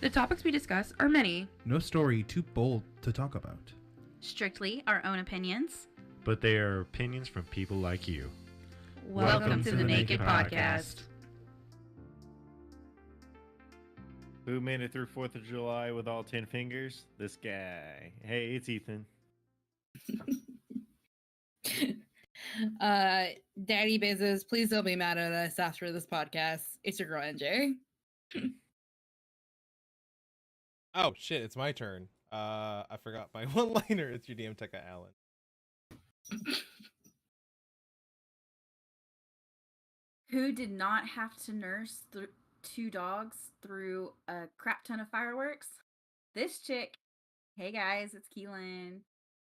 The topics we discuss are many. No story too bold to talk about. Strictly our own opinions. But they are opinions from people like you. Welcome to the NAKE'd Podcast. Who made it through 4th of July with all 10 fingers? This guy. Hey, it's Ethan. Daddy Bezos, please don't be mad at us after this podcast. It's your girl NJ. Oh shit, it's my turn. I forgot my one-liner. It's your DM Tekka Allen. Who did not have to nurse two dogs through a crap ton of fireworks? This chick. Hey guys, it's Keelan.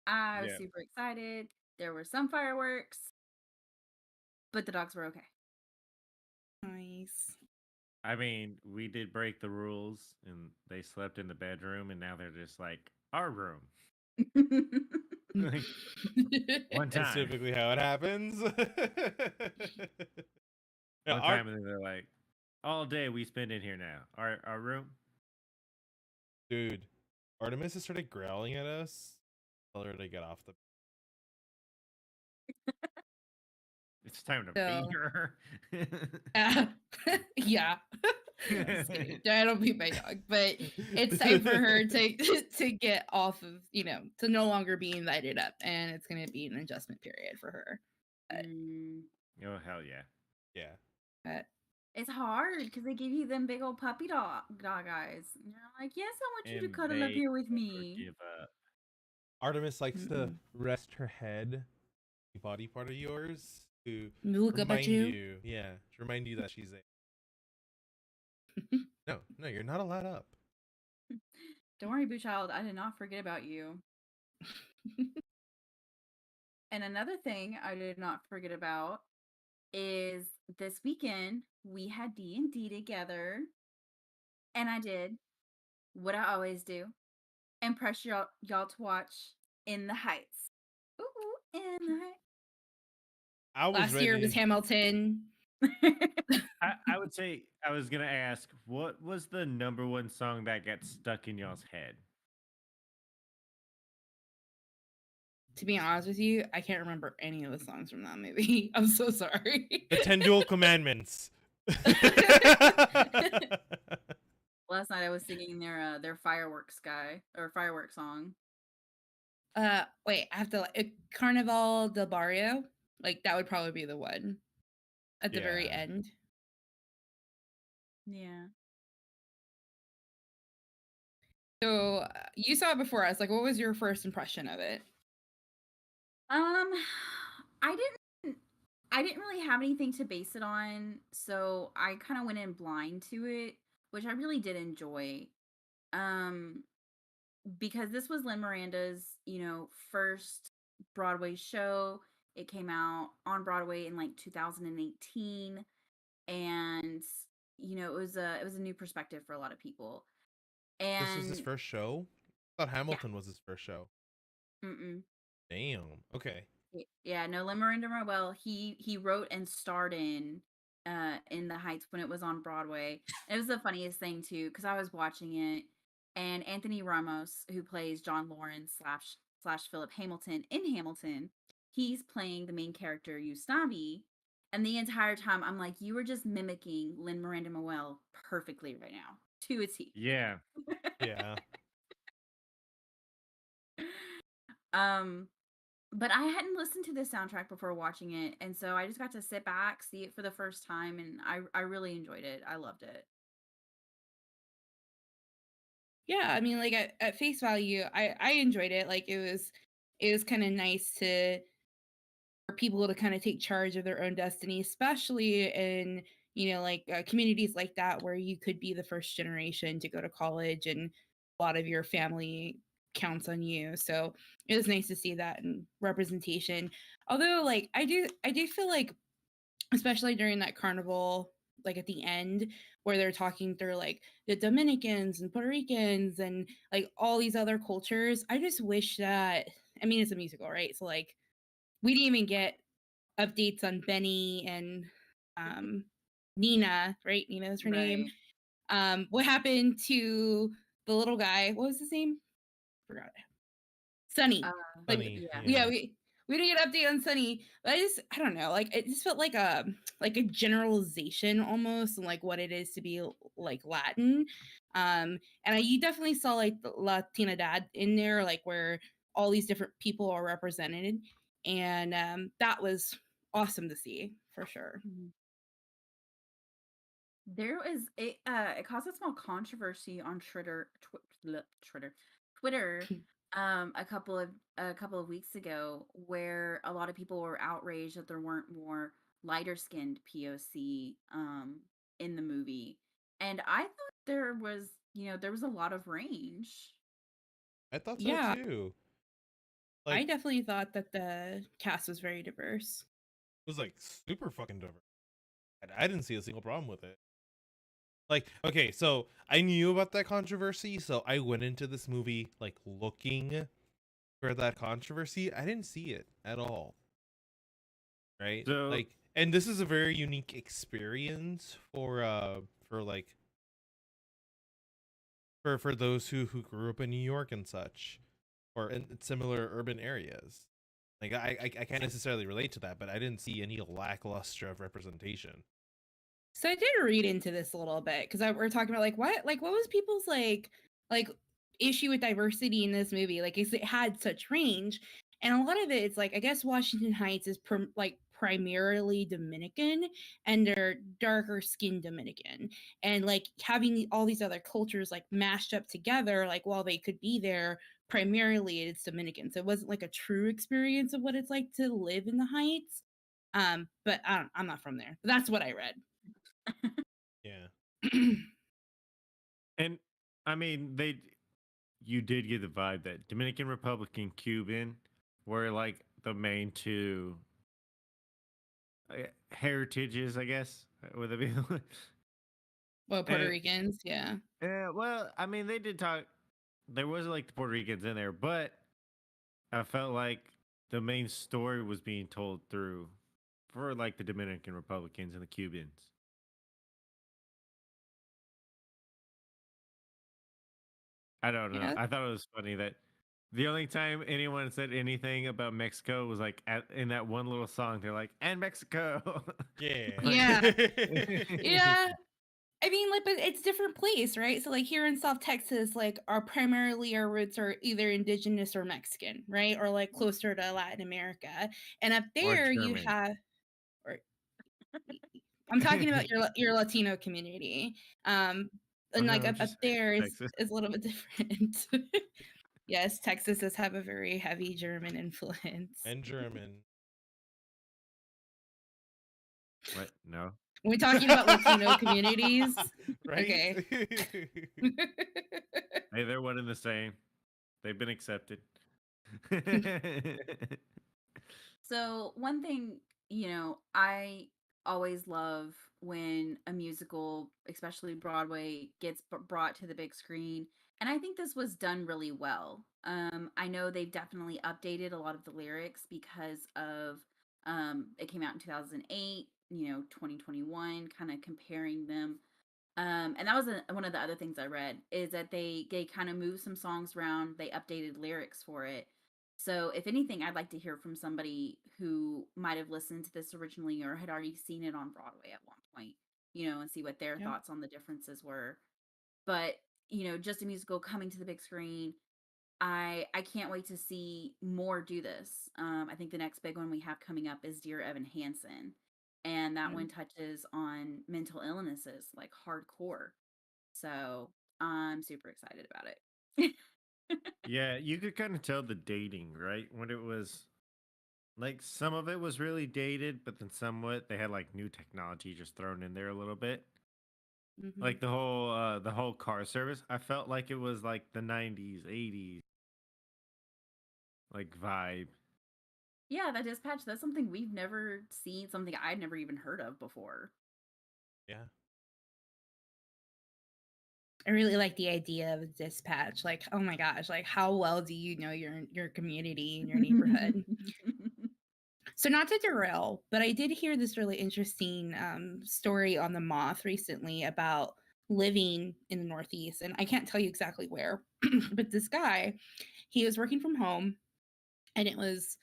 I was super excited. There were some fireworks, but the dogs were okay. Nice. I mean, we did break the rules, and they slept in the bedroom, and now they're just like, our room. Like, one time. That's typically how it happens. One time, and then they're like, all day we spend in here now. Our room? Dude, Artemis has started growling at us. Tell her to get off the... It's time to beat her. Yeah. I don't beat my dog, but it's time for her to get off of, to no longer be invited up, and it's going to be an adjustment period for her. But, oh, hell yeah. Yeah. But, it's hard because they give you them big old puppy dog eyes. And you're like, yes, I want you to cuddle up here with me. Give up. Artemis likes to rest her head, the body part of yours, to look up at you. Yeah, to remind you that she's there. No, you're not allowed up. Don't worry, Boo Child. I did not forget about you. And another thing I did not forget about is this weekend we had D&D together, and I did what I always do and pressure y'all to watch In the Heights. Ooh, In the Heights. Last year was Hamilton. I would say, I was going to ask, what was the number one song that got stuck in y'all's head? To be honest with you, I can't remember any of the songs from that movie. I'm so sorry. The 10 Dual Commandments. Last night I was singing their fireworks song. Wait, I have to Carnival del Barrio. Like that would probably be the one at the very end. Yeah. So you saw it before us. Like, what was your first impression of it? I didn't really have anything to base it on, so I kind of went in blind to it, which I really did enjoy. Because this was Lin Miranda's, first Broadway show. It came out on Broadway in like 2018, and it was a new perspective for a lot of people. And this was his first show? I thought Hamilton was his first show. Damn. Okay. Yeah, no, Lin-Manuel Miranda, he wrote and starred in the Heights when it was on Broadway. It was the funniest thing too, because I was watching it, and Anthony Ramos, who plays John Lawrence slash Philip Hamilton in Hamilton, he's playing the main character Ustavi, and the entire time I'm like, you were just mimicking Lin-Manuel Miranda perfectly right now, to a T. Yeah. Yeah. But I hadn't listened to the soundtrack before watching it, and so I just got to sit back, see it for the first time, and I really enjoyed it. I loved it. Yeah, I mean, like at face value, I enjoyed it. Like it was kind of nice for people to kind of take charge of their own destiny, especially in communities like that where you could be the first generation to go to college and a lot of your family counts on you. So it was nice to see that in representation. Although like I do feel like, especially during that carnival, like at the end where they're talking through like the Dominicans and Puerto Ricans and like all these other cultures, I just wish that, I mean, it's a musical, right? So like we didn't even get updates on Benny and Nina, right? Nina's her name. What happened to the little guy? What was his name? Forgot it. Sunny. Like, Funny, yeah, we didn't get an update on Sunny, but I don't know, like it just felt like a generalization almost, and like what it is to be like Latin. And you definitely saw like the Latinidad in there, like where all these different people are represented, and that was awesome to see for sure. There was it caused a small controversy on Twitter a couple of weeks ago, where a lot of people were outraged that there weren't more lighter skinned POC in the movie. And I thought there was a lot of range. I thought so Yeah. too. I Like, definitely thought that the cast was very diverse. it was like super fucking diverse. And I didn't see a single problem with it. Like, okay, so I knew about that controversy, so I went into this movie like looking for that controversy. I didn't see it at all. Right? So- like, and this is a very unique experience for like for those who grew up in New York and such, or in similar urban areas. Like, I can't necessarily relate to that, but I didn't see any lackluster of representation. So I did read into this a little bit because we're talking about like what was people's like issue with diversity in this movie? Like, is it had such range, and a lot of it is like, I guess Washington Heights is primarily Dominican, and they're darker skinned Dominican, and like having all these other cultures like mashed up together, like while they could be there, primarily it's Dominican, so it wasn't like a true experience of what it's like to live in the Heights. But I'm not from there. But that's what I read. Yeah. And I mean, you did get the vibe that Dominican Republic and Cuban were like the main two heritages, I guess. Would it be? Well, Puerto And- Ricans, yeah. Yeah, well, I mean, they did talk. There was like the Puerto Ricans in there, but I felt like the main story was being told for like the Dominican Republicans and the Cubans. I don't know. Yeah. I thought it was funny that the only time anyone said anything about Mexico was like in that one little song. They're like, "And Mexico." Yeah. Yeah. Yeah. I mean, like, but it's different place, right? So, like, here in South Texas, like, our roots are either indigenous or Mexican, right? Or like closer to Latin America. And up there, you German. have, or I'm talking about your Latino community. And Oh, like no, up just there Texas. is a little bit different. Yes, Texas does have a very heavy German influence. And German. What? No. When we're talking about Latino communities, Right? Okay. Hey, they're one and the same. They've been accepted. So one thing, I always love when a musical, especially Broadway, gets brought to the big screen. And I think this was done really well. I know they've definitely updated a lot of the lyrics because of it came out in 2008, 2021, kind of comparing them. And that was one of the other things I read, is that they kind of moved some songs around, they updated lyrics for it. So if anything, I'd like to hear from somebody who might have listened to this originally or had already seen it on Broadway at one point, and see what their Yeah. thoughts on the differences were. But, just a musical coming to the big screen, I can't wait to see more do this. I think the next big one we have coming up is Dear Evan Hansen. And that one touches on mental illnesses, like hardcore. So I'm super excited about it. Yeah, you could kind of tell the dating, right? When it was like some of it was really dated, but then somewhat they had like new technology just thrown in there a little bit. Mhm. Like the whole car service. I felt like it was like the 90s, 80s like vibe. Yeah, that dispatch, that's something we've never seen, something I'd never even heard of before. Yeah. I really like the idea of a dispatch. Like, oh my gosh, like how well do you know your community and your neighborhood? So not to derail, but I did hear this really interesting story on The Moth recently about living in the Northeast, and I can't tell you exactly where, but this guy, he was working from home, and it was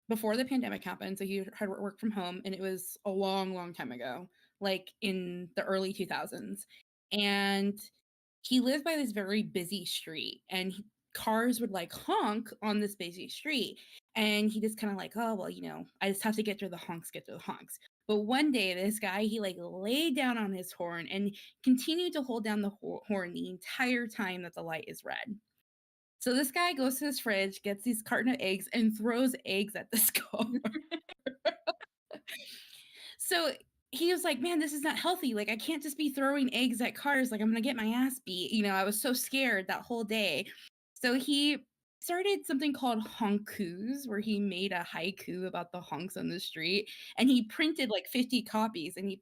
before the pandemic happened, so he had worked from home, and it was a long, long time ago, like in the early 2000s, and he lived by this very busy street, and cars would like honk on this busy street, and he just kind of like, oh well, I just have to get through the honks, But one day, this guy, he like laid down on his horn and continued to hold down the horn the entire time that the light is red. So this guy goes to his fridge, gets these carton of eggs, and throws eggs at this car. So he was like, man, this is not healthy. Like, I can't just be throwing eggs at cars. Like, I'm going to get my ass beat. I was so scared that whole day. So he started something called honkus, where he made a haiku about the honks on the street, and he printed like 50 copies, and he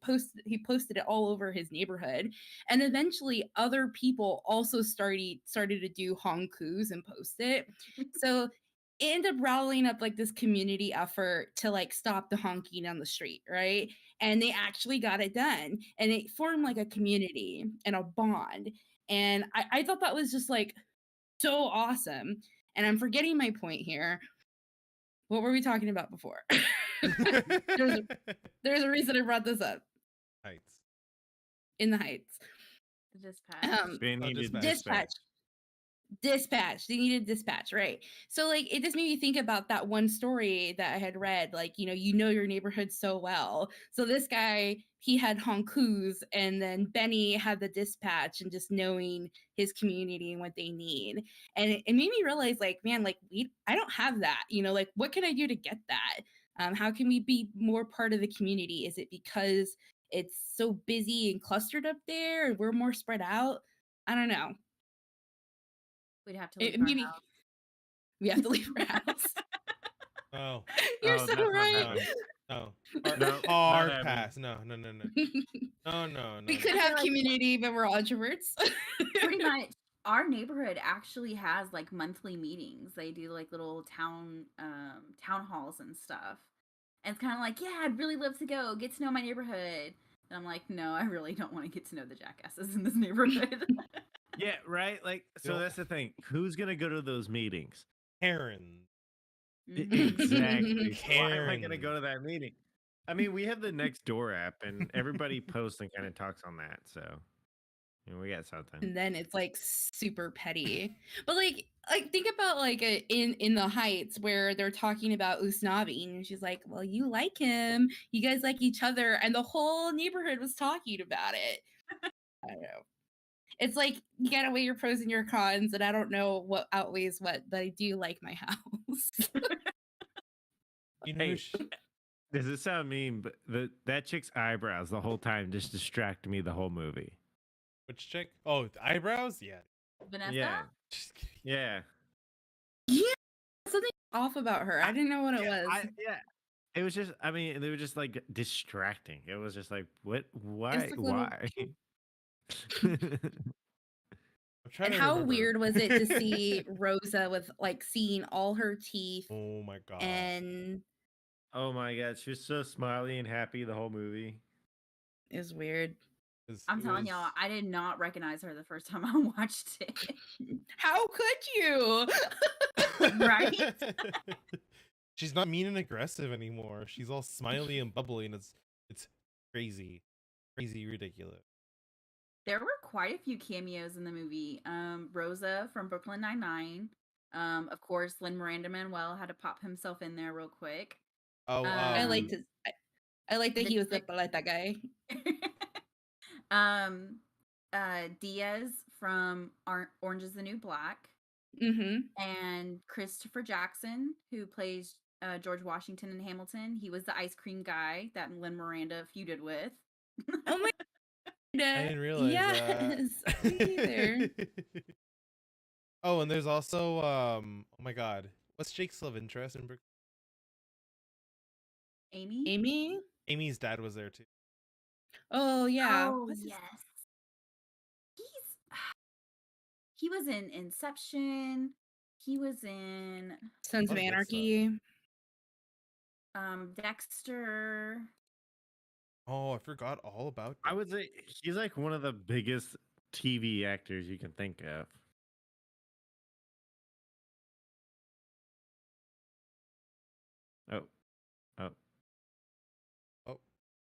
posted it all over his neighborhood. And eventually other people also started to do honkus and post it. So it ended up rallying up like this community effort to like stop the honking on the street, right? And they actually got it done, and it formed like a community and a bond. And I thought that was just like so awesome. And I'm forgetting my point here. What were we talking about before? there's a reason I brought this up. Heights. In the Heights. Dispatch. Dispatch. They needed dispatch, right? So like it just made me think about that one story that I had read, like, your neighborhood so well. So this guy, he had honkus, and then Benny had the dispatch, and just knowing his community and what they need. And it made me realize, like, man, like I don't have that, like what can I do to get that? How can we be more part of the community? Is it because it's so busy and clustered up there and we're more spread out? I don't know. We'd have to leave our house. We have to leave our house. Oh. You're so right. No. Hard pass. No. No. We could have community, but we're introverts. Pretty much. Our neighborhood actually has like monthly meetings. They do like little town halls and stuff. And it's kind of like, yeah, I'd really love to go get to know my neighborhood. And I'm like, no, I really don't want to get to know the jackasses in this neighborhood. Yeah, right? Like, so that's the thing. Who's going to go to those meetings? Karen. Exactly. Karen. Why am I going to go to that meeting? I mean, we have the Nextdoor app, and everybody posts and kind of talks on that. So, we got something. And then it's like super petty. But like think about like in the Heights, where they're talking about Usnavi, and she's like, well, you like him, you guys like each other, and the whole neighborhood was talking about it. I don't know. It's like you gotta weigh your pros and your cons, and I don't know what outweighs what, but I do like my house. Hey, does it sound mean? But that chick's eyebrows the whole time just distracted me the whole movie. Which chick? Oh, the eyebrows? Yeah. Vanessa? Yeah. Just kidding. Yeah. Yeah, something off about her. I didn't know what it was. Yeah. It was just, I mean, they were just like distracting. It was just like, what? Why? It's like Why? And how weird was it to see Rosa with like seeing all her teeth? Oh my god. And oh my god, she was so smiley and happy the whole movie. it was weird. I'm telling y'all, I did not recognize her the first time I watched it. How could you? Right? She's not mean and aggressive anymore. She's all smiley and bubbly, and it's crazy, ridiculous. There were quite a few cameos in the movie. Rosa from Brooklyn Nine-Nine. Of course, Lin-Miranda Manuel had to pop himself in there real quick. Oh, I liked that he was the paleta guy. Diaz from Orange is the New Black. Mm-hmm. And Christopher Jackson, who plays George Washington in Hamilton. He was the ice cream guy that Lin-Miranda feuded with. Oh my god. I didn't realize that. Me neither. Oh, and there's also oh my god, what's Jake's love interest in Amy? Amy's dad was there too. Oh yeah. Oh yes. He was in Inception. He was in Sons of Anarchy. Dexter. Oh, I forgot all about that. I would say he's like one of the biggest TV actors you can think of. Oh, oh, Oh,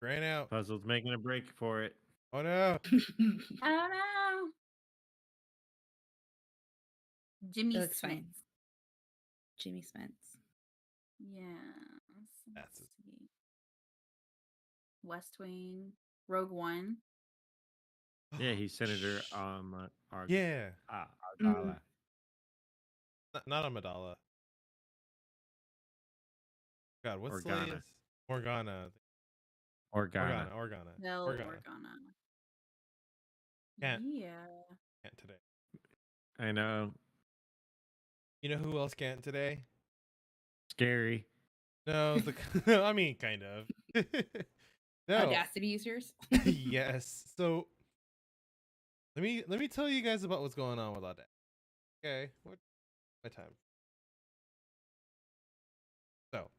ran out. Puzzle's making a break for it. Oh no. Oh no. Jimmy It looks fine. Smits. Jimmy Spence. Yeah. That's Let's see. West Wing. Rogue One. Yeah, he's Senator Yeah. Ardala. Not Amidala. God, what's the Organa. latest? Morgana. Organa. Organa. Bell Organa. Organa. Can't. Yeah. Can't today. I know. You know who else can't today? Scary. No, I mean, kind of. No. Audacity users. Yes. So let me tell you guys about what's going on with Audacity. Okay. What my time? So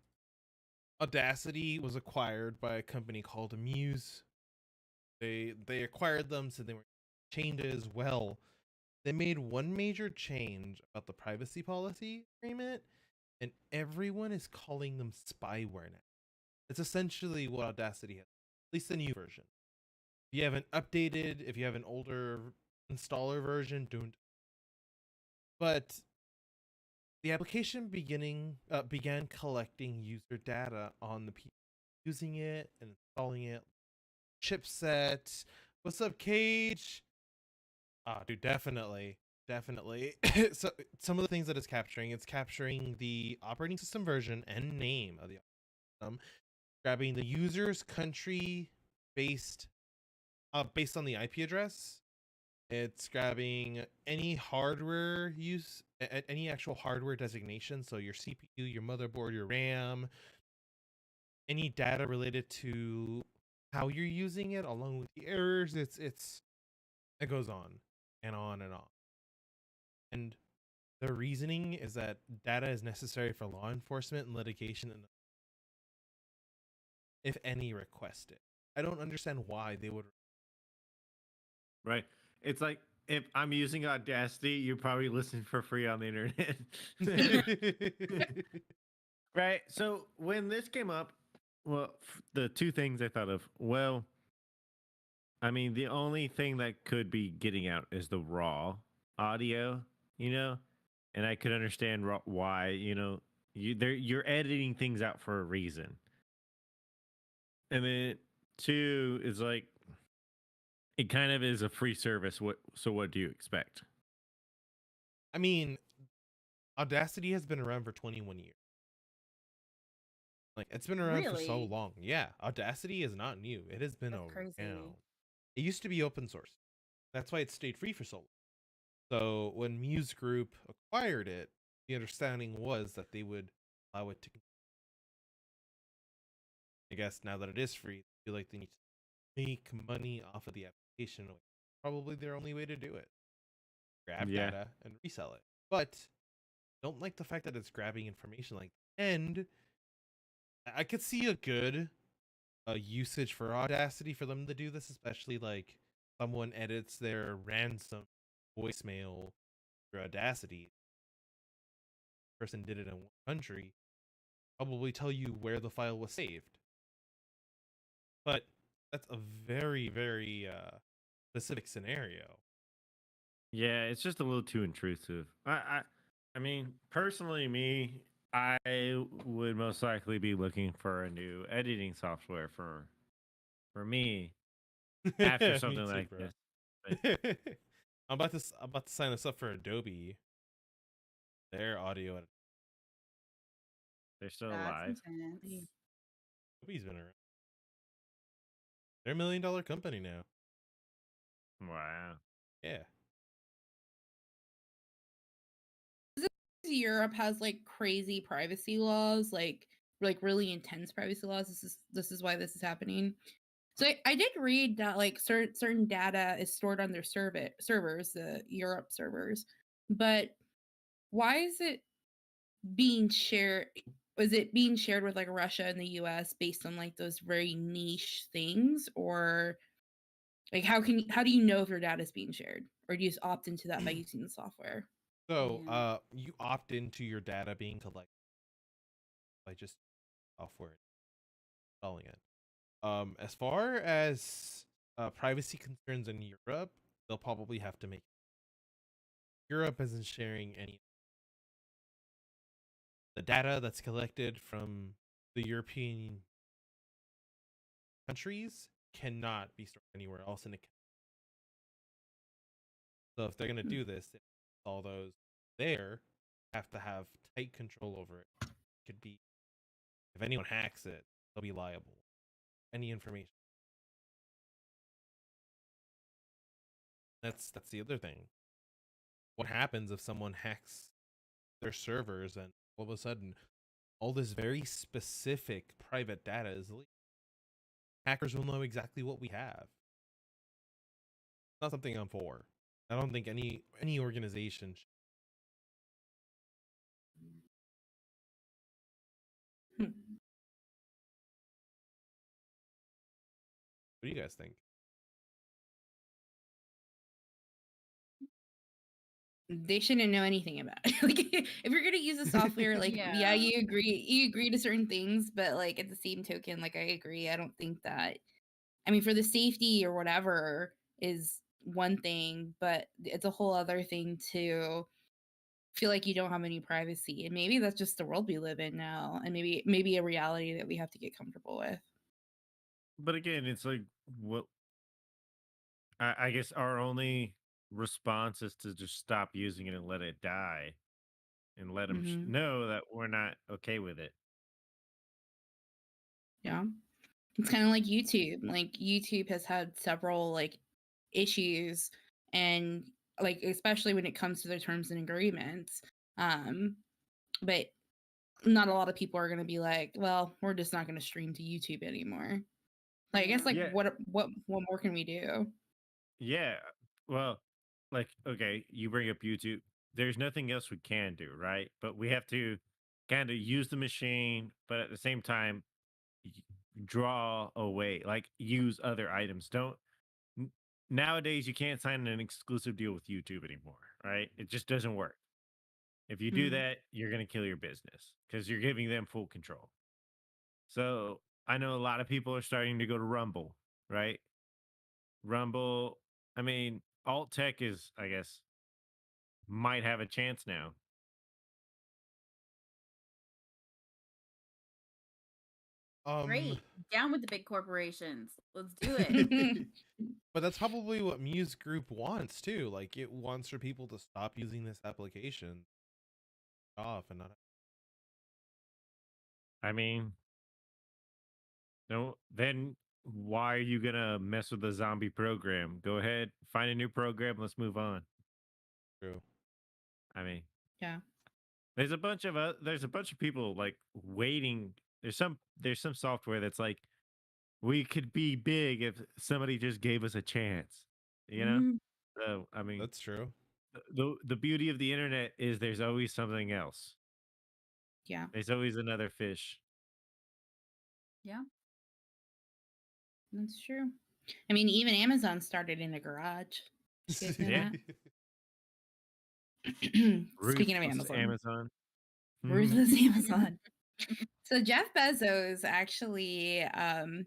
Audacity was acquired by a company called Amuse. They acquired them, so they were changes. Well, they made one major change about the privacy policy agreement, and everyone is calling them spyware now. It's essentially what Audacity has, at least the new version. If you haven't updated, if you have an older installer version, don't. But the application began collecting user data on the people using it and installing it. Chipset. What's up, Cage? Dude, definitely. So some of the things that it's capturing the operating system version and name of the operating system, grabbing the user's country based on the IP address. It's grabbing any hardware use, any actual hardware designation, so your CPU, your motherboard, your RAM, any data related to how you're using it, along with the errors. It goes on and on and on. And the reasoning is that data is necessary for law enforcement and litigation, and if any request it. I don't understand why they would. Right. It's like if I'm using Audacity, you're probably listening for free on the internet. Right. So when this came up, well, the two things I thought of, well, I mean, the only thing that could be getting out is the raw audio, and I could understand why, you're editing things out for a reason. And then two is like, it kind of is a free service. So what do you expect? I mean, Audacity has been around for 21 years. Like, it's been around for so Really? long. Yeah, Audacity is not new. It has been That's crazy. around. It used to be open source. That's why it stayed free for so long. So when Muse Group acquired it, the understanding was that they would allow it to. I guess now that it is free, they feel like they need to make money off of the application. Probably their only way to do it. Grab data and resell it. But don't like the fact that it's grabbing information like that. And I could see a good usage for Audacity for them to do this, especially like someone edits their ransom voicemail through Audacity. Person did it in one country, probably tell you where the file was saved. But that's a very, very specific scenario. Yeah, it's just a little too intrusive. I mean, personally, I would most likely be looking for a new editing software for me after something too, like bro. this. But I'm about to sign us up for Adobe. Their audio editor. they're still That's alive. intense. Adobe's been around. They're $1 million company now. Wow. Yeah. Europe has like crazy privacy laws, like really intense privacy laws. This is why this is happening. So I did read that like certain data is stored on their servers, the Europe servers, but why is it being shared? Was it being shared with like Russia and the US based on like those very niche things, or Like, how do you know if your data is being shared, or do you just opt into that by using the software? So, Yeah. you opt into your data being collected by just software installing it. As far as privacy concerns in Europe, they'll probably have to make Europe isn't sharing any the data that's collected from the European countries cannot be stored anywhere else in the. So if they're gonna do this, all those there have to have tight control over it. Could be if anyone hacks it, they'll be liable. Any information. That's the other thing. What happens if someone hacks their servers and all of a sudden all this very specific private data is leaked? Hackers will know exactly what we have. Not something I'm for. I don't think any organization Hmm. What do you guys think? They shouldn't know anything about it. Like, if you're gonna use a software, like, yeah, you agree to certain things, but like at the same token, like, I agree. I don't think that. I mean, for the safety or whatever is one thing, but it's a whole other thing to feel like you don't have any privacy, and maybe that's just the world we live in now, and maybe a reality that we have to get comfortable with. But again, it's like what I guess our only response is to just stop using it and let it die, and let them Mhm. know that we're not okay with it. Yeah. It's kind of like YouTube. Like, YouTube has had several like issues, and like, especially when it comes to their terms and agreements. But not a lot of people are going to be like, well, we're just not going to stream to YouTube anymore. Like, I guess, like, Yeah, what more can we do? yeah. Well, like, okay, you bring up YouTube. There's nothing else we can do, right? But we have to kind of use the machine, but at the same time, y- draw away, like use other items. Don't n- Nowadays you can't sign an exclusive deal with YouTube anymore, right? It just doesn't work. If you do Mm. that, you're going to kill your business because you're giving them full control. So I know a lot of people are starting to go to Rumble, right? Rumble, I mean, alt tech is, I guess, might have a chance now. Great. Down with the big corporations. Let's do it. But that's probably what Muse Group wants too. Like, it wants for people to stop using this application off and not. I mean, no, then why are you going to mess with the zombie program? Go ahead, find a new program. Let's move on. True. I mean, Yeah. there's a bunch of people like waiting. There's some software that's like, we could be big if somebody just gave us a chance, you know? Mhm. So, I mean, That's true. the beauty of the internet is there's always something else. Yeah. There's always another fish. Yeah. That's true. I mean, even Amazon started in a garage. Did you guys know Yeah. that? Speaking of Ruthless Amazon. Amazon. Ruthless Amazon. So Jeff Bezos actually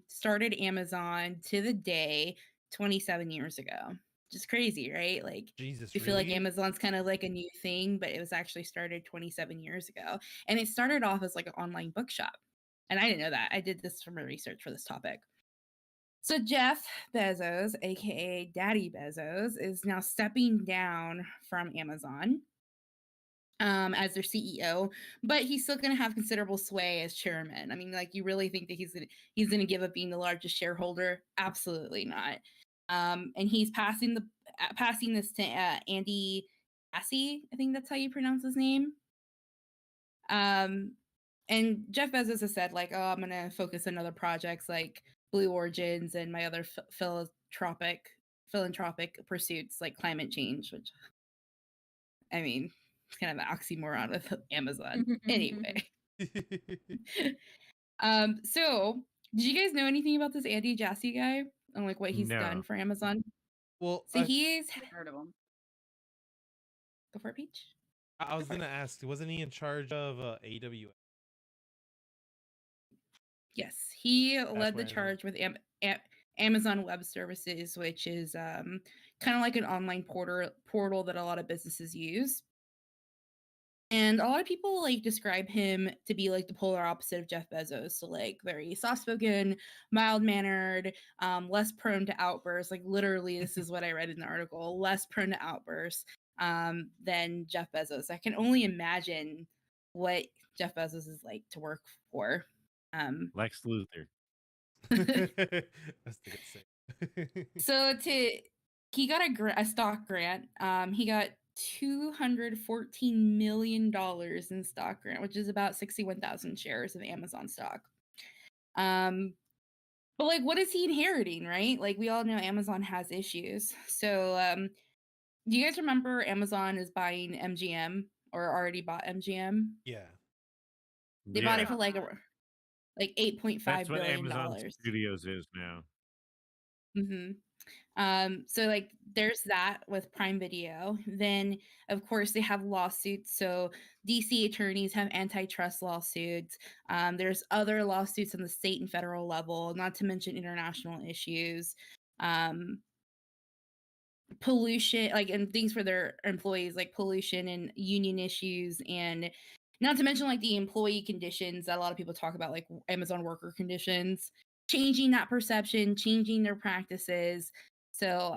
started Amazon to the day 27 years ago. Just crazy, right? Like, Jesus, we feel like really? Amazon's kind of like a new thing, but it was actually started 27 years ago. And it started off as like an online bookshop. And I didn't know that. I did this for my research for this topic. So Jeff Bezos, aka Daddy Bezos, is now stepping down from Amazon as their CEO, but he's still going to have considerable sway as chairman. I mean, like, you really think that he's gonna give up being the largest shareholder? Absolutely not. And he's passing this to Andy Jassy. I think that's how you pronounce his name. And Jeff Bezos has said, like, oh, I'm going to focus on other projects like Blue Origins and my other philanthropic pursuits like climate change, which, I mean, it's kind of an oxymoron with Amazon. Anyway. So did you guys know anything about this Andy Jassy guy? on like what he's done No. for Amazon? Well, So he's I've heard of him. go for it, Peach. I was gonna ask, wasn't he in charge of AWS? Yes, he led the where I know. charge with Amazon Web Services, which is kind of like an online portal that a lot of businesses use. And a lot of people like describe him to be like the polar opposite of Jeff Bezos. So like very soft-spoken, mild-mannered, less prone to outbursts. Like literally, this is what I read in the article: less prone to outbursts than Jeff Bezos. I can only imagine what Jeff Bezos is like to work for. Lex Luthor. That's the good thing. So he got a stock grant. He got $214 million in stock grant, which is about 61,000 shares of Amazon stock. But like, what is he inheriting, right? Like, we all know Amazon has issues. So, do you guys remember Amazon is buying MGM or already bought MGM? Yeah. They bought it for like $8.5 That's what billion. Amazon Studios is now. So like there's that with Prime Video. Then of course they have lawsuits. So DC attorneys have antitrust lawsuits. There's other lawsuits on the state and federal level, not to mention international issues. Pollution, like, and things for their employees, like pollution and union issues, and not to mention like the employee conditions that a lot of people talk about, like Amazon worker conditions, changing that perception, changing their practices. So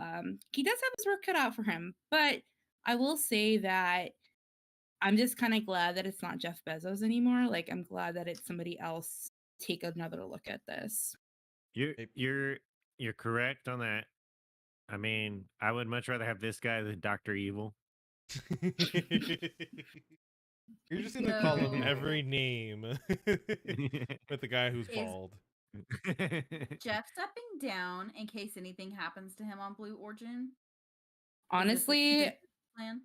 he does have his work cut out for him. But I will say that I'm just kind of glad that it's not Jeff Bezos anymore. Like, I'm glad that it's somebody else take another look at this. You're correct on that. I mean, I would much rather have this guy than Dr. Evil. You're just gonna call him every name with the guy who's bald. Jeff stepping down in case anything happens to him on Blue Origin? Honestly, plan?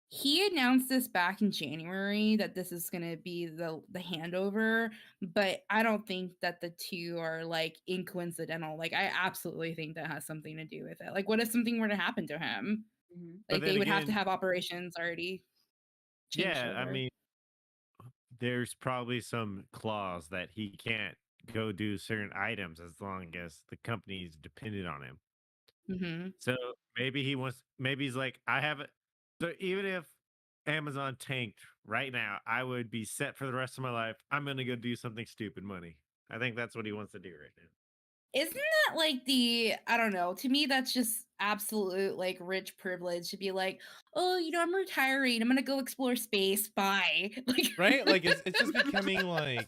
He announced this back in January that this is going to be the handover, but I don't think that the two are like coincidental. Like, I absolutely think that has something to do with it. Like, what if something were to happen to him? Mm-hmm. Like, they would have to have operations already. Yeah, I mean, there's probably some clause that he can't go do certain items as long as the company's dependent on him. Mm-hmm. So maybe he's like, I have it. So even if Amazon tanked right now, I would be set for the rest of my life. I'm going to go do something stupid money. I think that's what he wants to do right now. Isn't that like I don't know, to me, that's just absolute like rich privilege to be like, oh, I'm retiring. I'm going to go explore space. Bye. Like, right? Like, it's just becoming like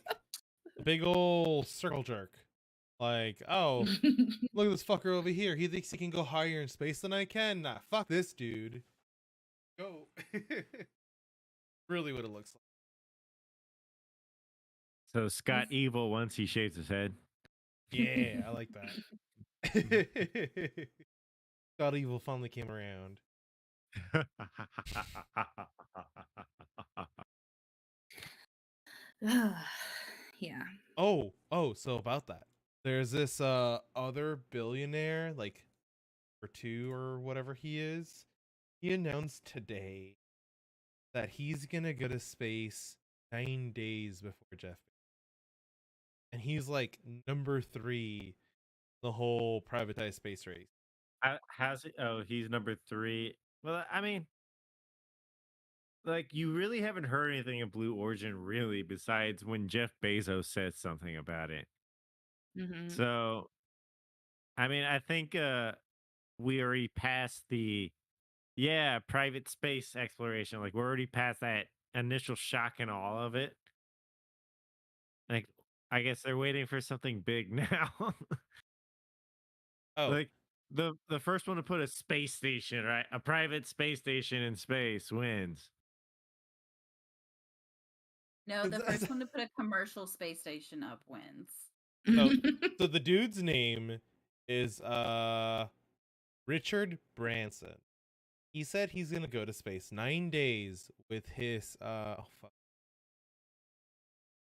a big old circle jerk. Like, oh, look at this fucker over here. He thinks he can go higher in space than I can. Nah, fuck this dude. Go. Really what it looks like. So Scott Evil once he shaves his head. Yeah, I like that. Scott Evil finally came around. Yeah. Oh, so about that. There's this other billionaire, like or two or whatever he is. He announced today that he's gonna go to space 9 days before Jeff. And he's like number 3 the whole privatized space race. How's it? Oh, he's number 3. Well, I mean, like, you really haven't heard anything of Blue Origin, really, besides when Jeff Bezos said something about it. Mm-hmm. So, I mean, I think we already passed the private space exploration. Like, we're already past that initial shock and all of it. Like, I guess they're waiting for something big now. Oh, like the first one to put a space station, right? A private space station in space wins. No, the first one to put a commercial space station up wins. So the dude's name is Richard Branson. He said he's gonna go to space 9 days with his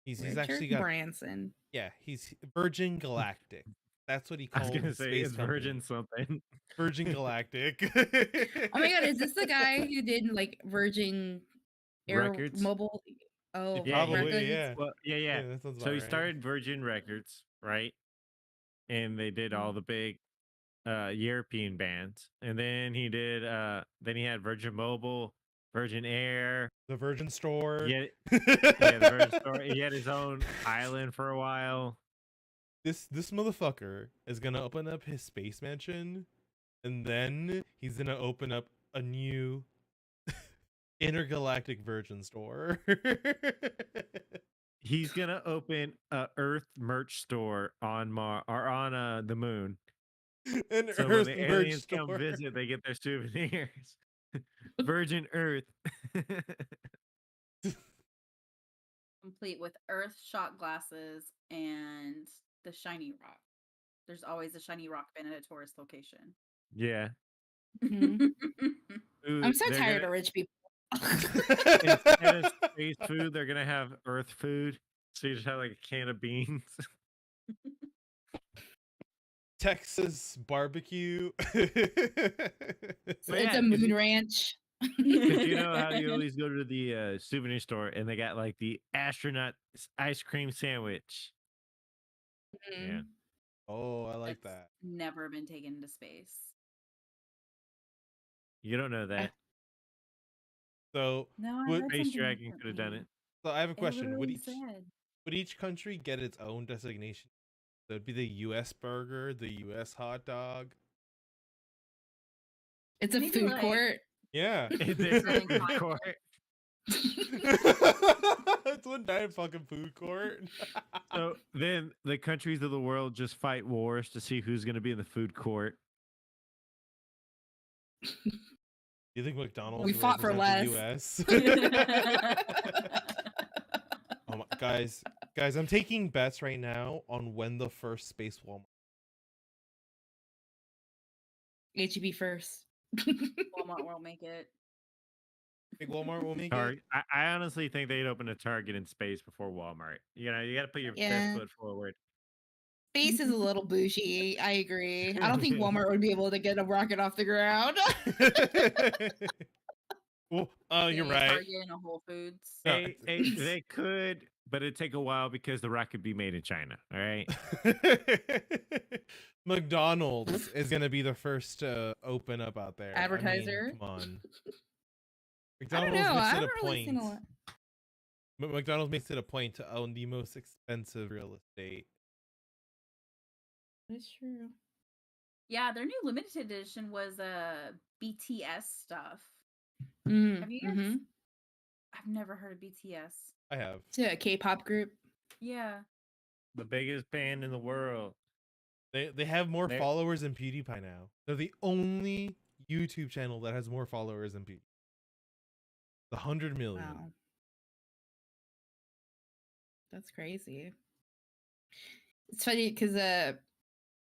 He's actually got Branson. Yeah, he's Virgin Galactic. That's what he I was called gonna the say space it's company. Virgin something. Virgin Galactic. Oh my god, is this the guy who did like Virgin Air Records. Mobile? Oh, Yeah, he- Probably, Records? yeah. Well, yeah. That sounds So about he right. started Virgin Records, right? And they did all the big European bands. And then he did then he had Virgin Mobile, Virgin Air. The Virgin Store. Yeah, the Virgin Store. He had his own island for a while. This motherfucker is gonna open up his space mansion, and then he's gonna open up a new intergalactic Virgin Store. He's gonna open a Earth merch store on the moon. An So when Earth the merch aliens store. come visit, they get their souvenirs. Virgin Earth. Complete with Earth shot glasses and the shiny rock. There's always a shiny rock bin at a tourist location. Yeah. Mhm. Ooh, I'm so they're tired gonna- of rich people. Instead of space food, they're gonna have Earth food. So you just have like a can of beans. Texas barbecue. It's yeah, a moon ranch. Because you know how you always go to the souvenir store and they got like the astronaut ice cream sandwich. Yeah. Mm. Oh, I like That's that. never been taken to space. You don't know that. So, No, I Would- read Space something Dragon could have done differently. it. so I have a It question. Would literally said. each country get its own designation? So it'd be the U.S. burger, the U.S. hot dog. It's a Maybe food like- court. Yeah. They're Southern in Cotton. court. It's one giant fucking food court. So then the countries of the world just fight wars to see who's going to be in the food court. You think McDonald's We will fought for represent the U.S.? Oh my, guys, I'm taking bets right now on when the first space Walmart. HEB first. Walmart won't make it. Think Walmart will make it. Target. I honestly think they'd open a Target in space before Walmart. You know, you got to put your Yeah. best foot forward. Space is a little bougie. I agree. I don't think Walmart would be able to get a rocket off the ground. Well, you're Maybe a right. Target and a Whole Foods. No, They could, but it'd take a while because the rock could be made in China. All right. McDonald's is gonna be the first to open up out there. I mean, Advertiser? come on. I don't McDonald's know. I makes it haven't a really seen point. a lot. McDonald's makes it a point to own the most expensive real estate. That's true. Yeah, their new limited edition was BTS stuff. Mm, Have you guys? mhm. I've never heard of BTS. I have. It's a K-pop group. Yeah. The biggest band in the world. They have more They're- followers than PewDiePie now. They're the only YouTube channel that has more followers than PewDiePie. The 100 million. Wow. That's crazy. It's funny because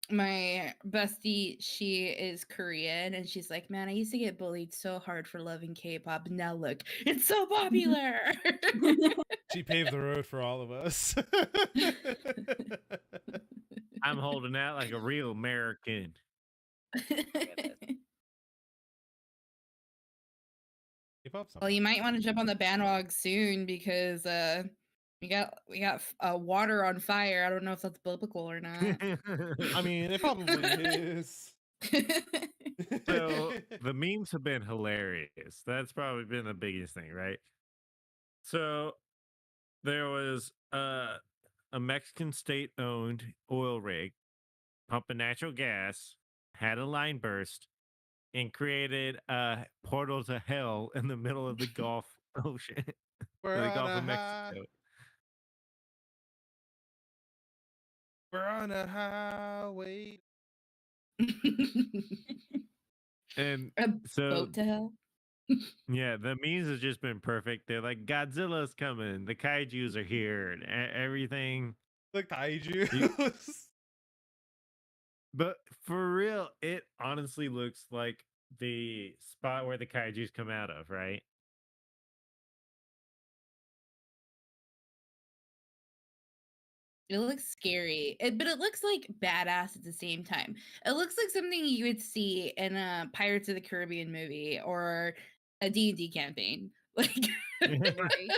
my bestie, she is Korean, and she's like, man, I used to get bullied so hard for loving K-pop. Now look, it's so popular. She paved the road for all of us. I'm holding out like a real American. K-pop's not Well, you might want to jump on the bandwagon soon because we got water on fire. I don't know if that's biblical or not. I mean, it probably is. So the memes have been hilarious. That's probably been the biggest thing, right? So there was a Mexican state-owned oil rig pumping natural gas, had a line burst, and created a portal to hell in the middle of the Gulf Ocean, We're the on Gulf a of high, Mexico. we're on a highway. And A so boat to hell. yeah, the memes have just been perfect. They're like, Godzilla's coming, the kaijus are here, and everything. The kaiju. But for real, it honestly looks like the spot where the kaijus come out of, right? It looks scary, but it looks like badass at the same time. It looks like something you would see in a Pirates of the Caribbean movie or a D&D campaign. Like, Right.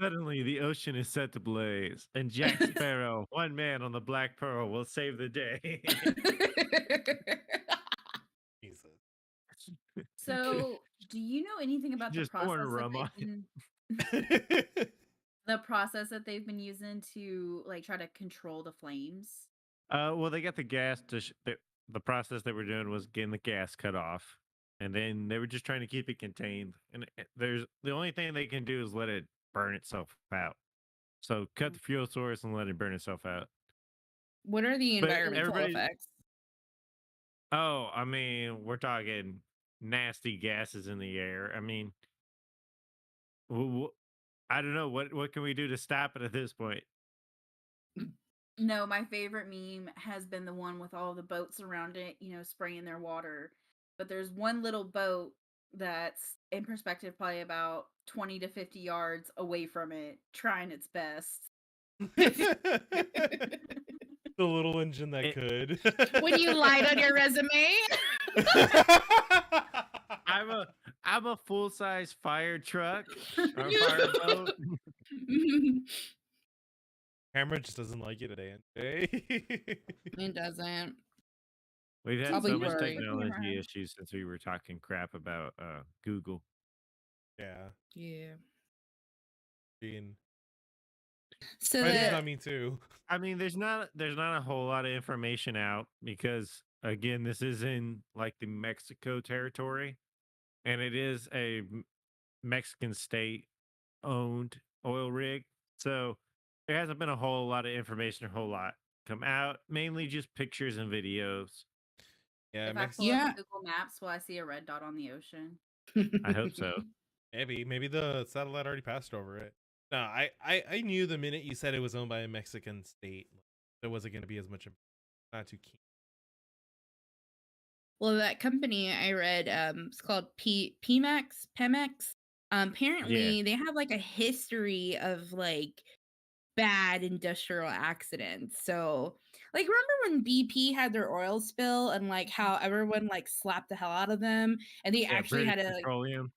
Suddenly, the ocean is set to blaze, and Jack Sparrow, one man on the Black Pearl, will save the day. Jesus. So, do you know anything about the Just pouring process that rum on the process that they've been using to like try to control the flames? Well, they got the gas to the process they were doing was getting the gas cut off, and then they were just trying to keep it contained. And there's the only thing they can do is let it burn itself out. So cut the fuel source and let it burn itself out. what are the But environmental everybody- effects? Oh, I mean, we're talking nasty gases in the air. I mean, I don't know what can we do to stop it at this point. No, my favorite meme has been the one with all the boats around it, spraying their water. But there's one little boat that's in perspective, probably about 20 to 50 yards away from it, trying its best. The little engine that could. When you lied on your resume? I'm a full size fire truck or fire boat. Camera just doesn't like it today. It doesn't. We've had Probably so much worry. technology issues since we were talking crap about Google. Yeah. Yeah. Being So Right, it's the, not me too. I mean, there's not a whole lot of information out because again, this is in like the Mexico territory, and it is a Mexican state owned oil rig. So there hasn't been a whole lot of information, a whole lot come out. Mainly just pictures and videos. Yeah, If I Mex- pull Yeah. up Google Maps, will I see a red dot on the ocean? I hope so. maybe the satellite already passed over it. No, I knew the minute you said it was owned by a Mexican state, there wasn't going to be as much. Not too keen. Well, that company I read, it's called Pemex. Apparently, they have like a history of like bad industrial accidents. So, like, remember when BP had their oil spill and like how everyone like slapped the hell out of them, and they Yeah, actually British had to like, Petroleum.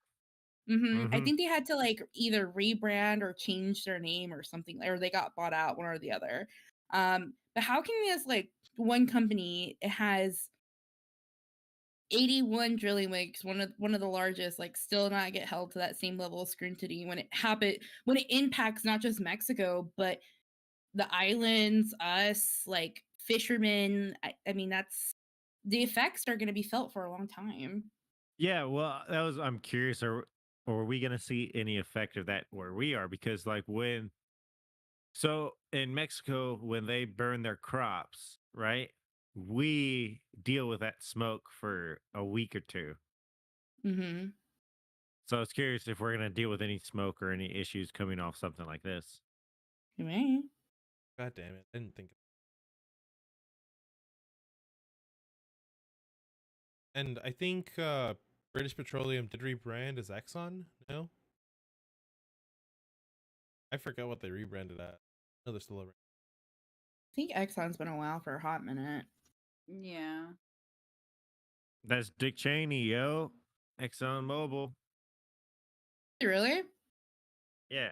I Mhm. think they had to like either rebrand or change their name or something, or they got bought out, one or the other. But how can this like one company, it has 81 drilling rigs, one of the largest, like still not get held to that same level of scrutiny when it impacts not just Mexico but the islands, us, like fishermen. I mean, that's the effects are going to be felt for a long time. Yeah, well, I'm curious, are we gonna see any effect of that where we are? Because like so in Mexico, when they burn their crops, right? We deal with that smoke for a week or two. Mm-hmm. So I was curious if we're gonna deal with any smoke or any issues coming off something like this. Right. God damn it! I didn't think. And I think British Petroleum did rebrand as Exxon. No, I forgot what they rebranded at. No, they're still over. I think Exxon's been around for a hot minute. Yeah. That's Dick Cheney, yo. Exxon Mobil. Really? Yeah,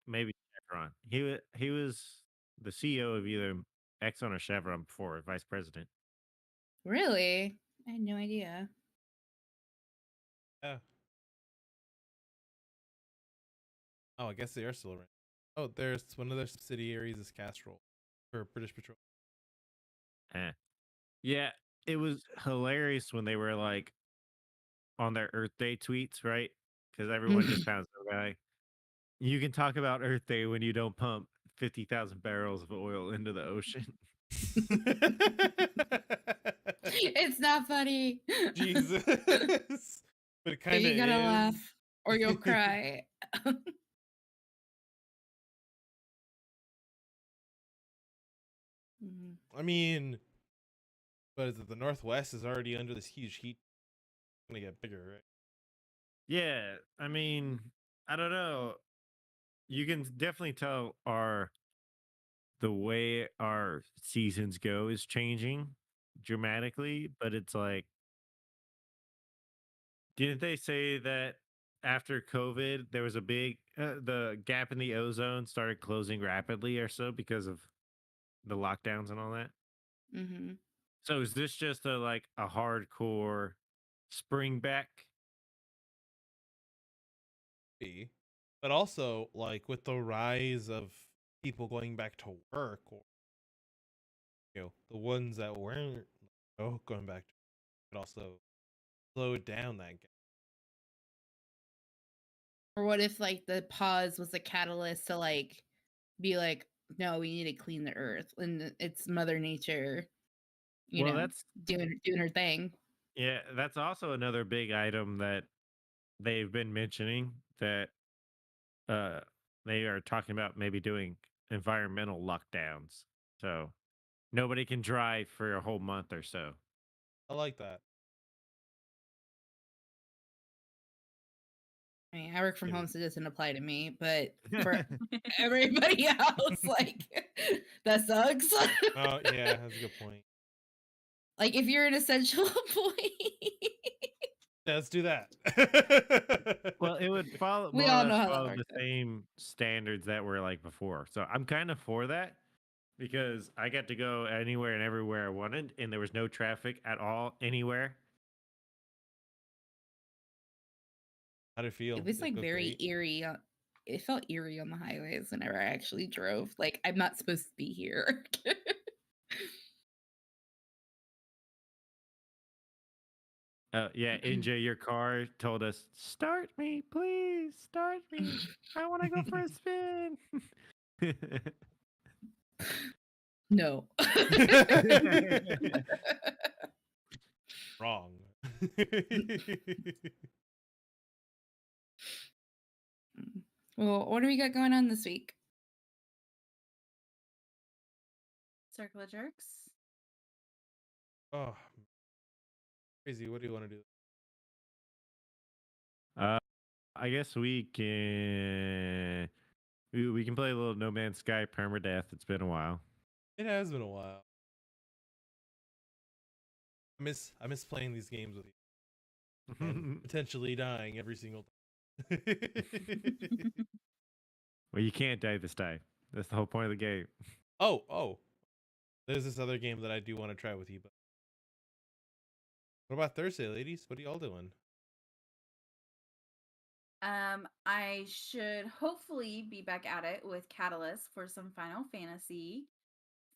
maybe Chevron. He was the CEO of either Exxon or Chevron before, vice president. Really? I had no idea. Yeah. Oh, I guess they are still around. Oh, there's one of their subsidiaries is Castrol for British Petroleum. Yeah, it was hilarious when they were like on their Earth Day tweets, right? Because everyone just found some guy. You can talk about Earth Day when you don't pump 50,000 barrels of oil into the ocean. It's not funny. Jesus. But it But kind of you gotta laugh or you'll cry. Mhm. I mean, but is it the Northwest is already under this huge heat? It's gonna get bigger, right? Yeah, I mean, I don't know. You can definitely tell the way our seasons go is changing dramatically, but it's like, didn't they say that after COVID there was a big the gap in the ozone started closing rapidly or so because of the lockdowns and all that? Mm-hmm. So is this just a hardcore spring back? Be. But also, like with the rise of people going back to work, or the ones that weren't going back to could also slow down that gap. Or what if like the pause was a catalyst to like be like, no, we need to clean the earth, and it's Mother Nature, Well, that's doing her thing. yeah, that's also another big item that they've been mentioning that uh they are talking about maybe doing environmental lockdowns. So nobody can drive for a whole month or so. I like that. I mean, I work from Maybe. home, so it doesn't apply to me. But for everybody else, like that sucks. Oh yeah, that's a good point. Like if you're an essential employee, Yeah, let's do that. Well, it would follow we more or all less know how that follow the works. same standards that were like before. So I'm kind of for that because I got to go anywhere and everywhere I wanted, and there was no traffic at all anywhere. How do you feel? It was Did it like go very great? eerie. It felt eerie on the highways whenever I actually drove. Like I'm not supposed to be here. Yeah, NJ, your car told us, "Start me, please, start me. I want to go for a spin." No. Wrong. Well, what do we got going on this week? Circle of Jerks. Oh, crazy. What do you want to do? I guess we can play a little No Man's Sky permadeath. It's been a while. It has been a while. I miss playing these games with you and potentially dying every single time. Well, you can't die this time. That's the whole point of the game. Oh. There's this other game that I do want to try with you, but what about Thursday, ladies? What are y'all doing? I should hopefully be back at it with Catalyst for some Final Fantasy.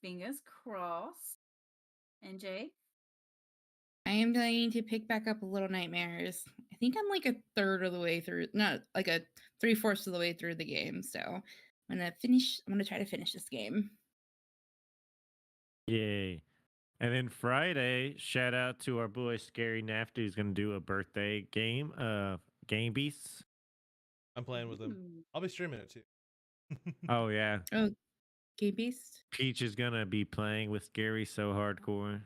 Fingers crossed. NJ? I am going to pick back up Little Nightmares. I think I'm like a third of the way through, not like a 3/4 of the way through the game. So I'm gonna try to finish this game. Yay. And then Friday, shout out to our boy Scary Nafty, who's going to do a birthday game of Game Beasts. I'm playing with them. Ooh. I'll be streaming it too. Oh, yeah. Oh, Game Beast. Peach is going to be playing with Scary so hardcore.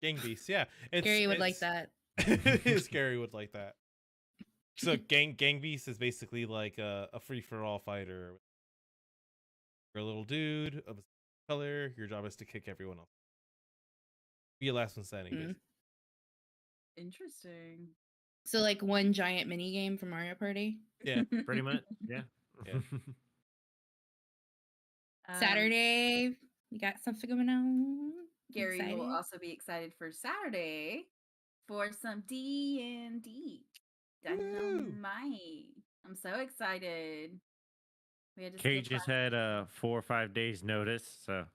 Gang Beasts, yeah. Gary would like that. Scary would like that. So Gang Beasts is basically like a free for all fighter. You're a little dude of a color. Your job is to kick everyone else. Be a last one standing. Basically. Interesting. So like one giant mini game from Mario Party. Yeah, Pretty much, yeah. Yeah. Saturday, we got something going on. Gary will Excited. also be excited for Saturday for some D&D. Woo! Dynamite. I'm so excited. We had to Kate skip just had 4 or 5 days notice, so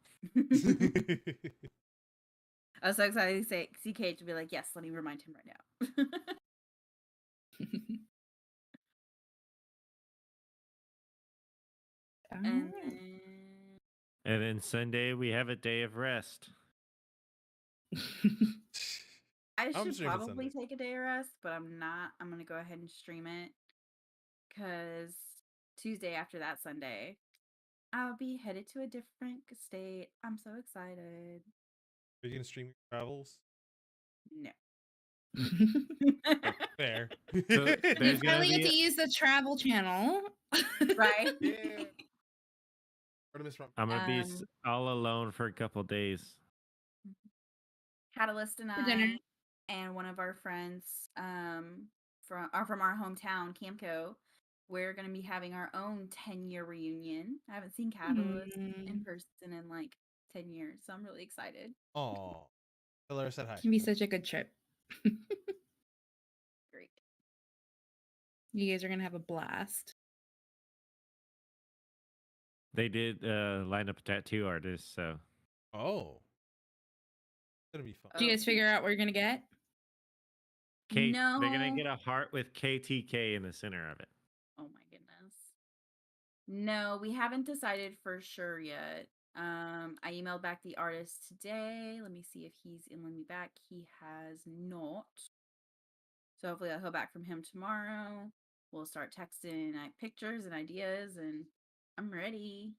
I was so excited to see Kate to be like, yes, let me remind him right now. and and then Sunday we have a day of rest. I I'm should streaming probably Sunday. take a day of rest, but I'm not. I'm going to go ahead and stream it because Tuesday after that Sunday, I'll be headed to a different state. I'm so excited. Are you gonna stream your travels? No. Fair. So You there's gonna finally get be to use the travel channel. Right? Yeah. Artemis from I'm gonna be Um, all alone for a couple days. Catalyst and For dinner. I and one of our friends from our hometown, Camco, we're gonna be having our own 10-year reunion. I haven't seen Catalyst in person in like 10 years, so I'm really excited. Oh, Hillary said hi. Can be such a good trip. Great. You guys are gonna have a blast. They did line up a tattoo artist, so Oh, it's gonna be fun. Do you guys figure out what you're gonna get? They're gonna No. get a heart with KTK in the center of it. Oh my goodness. No, we haven't decided for sure yet. I emailed back the artist today. Let me see if he's emailing me back. He has not. So hopefully I'll hear back from him tomorrow. We'll start texting pictures and ideas, and I'm ready.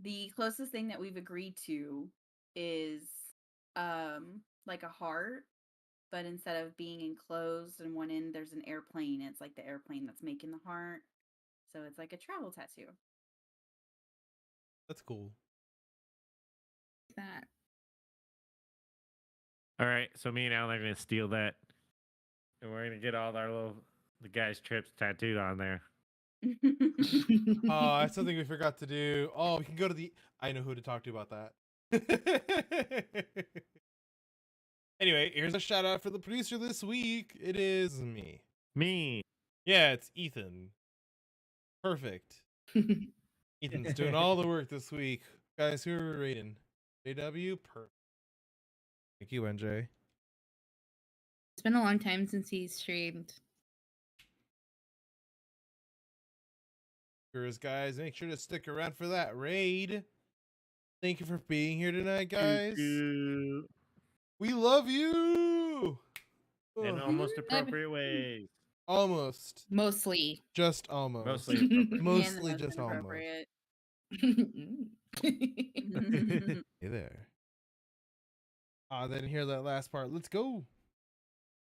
The closest thing that we've agreed to is like a heart, but instead of being enclosed in one end, there's an airplane. It's like the airplane that's making the heart. So it's like a travel tattoo. That's cool. That. All right, so me and Alan are gonna steal that, and we're gonna get all the guys' trips tattooed on there. Oh, that's something we forgot to do. Oh, we can go to the. I know who to talk to about that. Anyway, here's a shout out for the producer this week. It is me. Me. Yeah, it's Ethan. Perfect. Ethan's doing all the work this week. Guys, who are we rating? JW? Perfect. Thank you, NJ. It's been a long time since he's streamed. Guys, make sure to stick around for that raid. Thank you for being here tonight, guys. Choo-choo. We love you. In Ugh. almost appropriate ways. Almost. Mostly. Just almost. Mostly appropriate. Mostly And the most just almost. inappropriate. Hey there. Ah, I didn't hear that last part. Let's go.